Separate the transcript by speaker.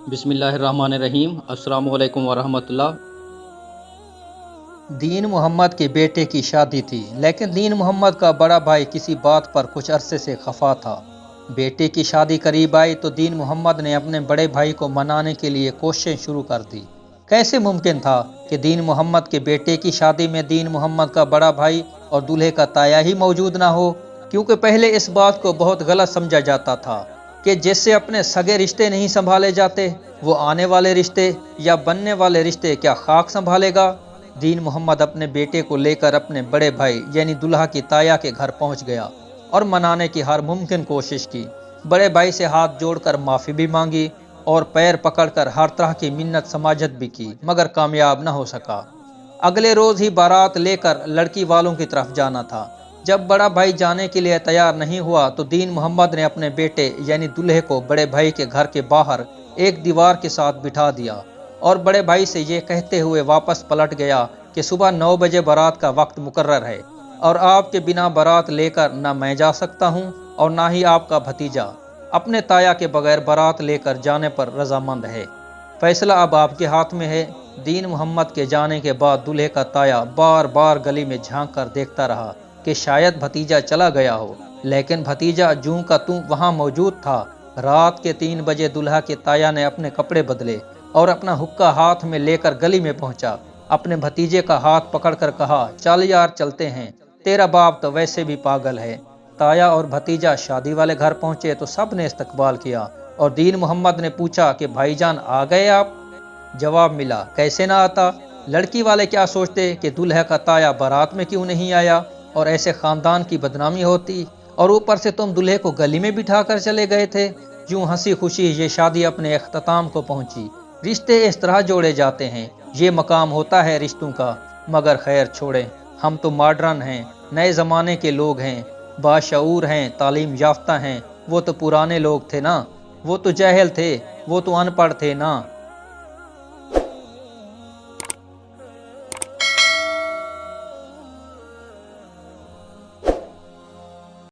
Speaker 1: بسم اللہ الرحمن الرحیم۔ السلام علیکم ورحمۃ اللہ۔
Speaker 2: دین محمد کے بیٹے کی شادی تھی، لیکن دین محمد کا بڑا بھائی کسی بات پر کچھ عرصے سے خفا تھا۔ بیٹے کی شادی قریب آئی تو دین محمد نے اپنے بڑے بھائی کو منانے کے لیے کوششیں شروع کر دی۔ کیسے ممکن تھا کہ دین محمد کے بیٹے کی شادی میں دین محمد کا بڑا بھائی اور دولہے کا تایا ہی موجود نہ ہو؟ کیونکہ پہلے اس بات کو بہت غلط سمجھا جاتا تھا کہ جس سے اپنے سگے رشتے نہیں سنبھالے جاتے، وہ آنے والے رشتے یا بننے والے رشتے کیا خاک سنبھالے گا۔ دین محمد اپنے بیٹے کو لے کر اپنے بڑے بھائی یعنی دلہا کی تایا کے گھر پہنچ گیا اور منانے کی ہر ممکن کوشش کی۔ بڑے بھائی سے ہاتھ جوڑ کر معافی بھی مانگی اور پیر پکڑ کر ہر طرح کی منت سماجت بھی کی، مگر کامیاب نہ ہو سکا۔ اگلے روز ہی بارات لے کر لڑکی والوں کی طرف جانا تھا۔ جب بڑا بھائی جانے کے لیے تیار نہیں ہوا تو دین محمد نے اپنے بیٹے یعنی دلہے کو بڑے بھائی کے گھر کے باہر ایک دیوار کے ساتھ بٹھا دیا اور بڑے بھائی سے یہ کہتے ہوئے واپس پلٹ گیا کہ صبح 9 بجے بارات کا وقت مقرر ہے اور آپ کے بنا بارات لے کر نہ میں جا سکتا ہوں اور نہ ہی آپ کا بھتیجا اپنے تایا کے بغیر بارات لے کر جانے پر رضامند ہے۔ فیصلہ اب آپ کے ہاتھ میں ہے۔ دین محمد کے جانے کے بعد دلہے کا تایا بار بار گلی میں جھانک کر دیکھتا رہا کہ شاید بھتیجا چلا گیا ہو، لیکن بھتیجا جوں کا توں وہاں موجود تھا۔ رات کے 3 بجے دلہا کے تایا نے اپنے کپڑے بدلے اور اپنا حقہ ہاتھ میں لے کر گلی میں پہنچا۔ اپنے بھتیجے کا ہاتھ پکڑ کر کہا، چل یار چلتے ہیں، تیرا باپ تو ویسے بھی پاگل ہے۔ تایا اور بھتیجا شادی والے گھر پہنچے تو سب نے استقبال کیا اور دین محمد نے پوچھا کہ بھائی جان آ گئے آپ؟ جواب ملا، کیسے نہ آتا، لڑکی والے کیا سوچتے کہ دلہا کا تایا بارات میں کیوں نہیں آیا اور ایسے خاندان کی بدنامی ہوتی، اور اوپر سے تم دلہے کو گلی میں بٹھا کر چلے گئے تھے۔ یوں ہنسی خوشی یہ شادی اپنے اختتام کو پہنچی۔ رشتے اس طرح جوڑے جاتے ہیں، یہ مقام ہوتا ہے رشتوں کا۔ مگر خیر چھوڑیں، ہم تو ماڈرن ہیں، نئے زمانے کے لوگ ہیں، باشعور ہیں، تعلیم یافتہ ہیں۔ وہ تو پرانے لوگ تھے نا، وہ تو جاہل تھے، وہ تو ان پڑھ تھے نا۔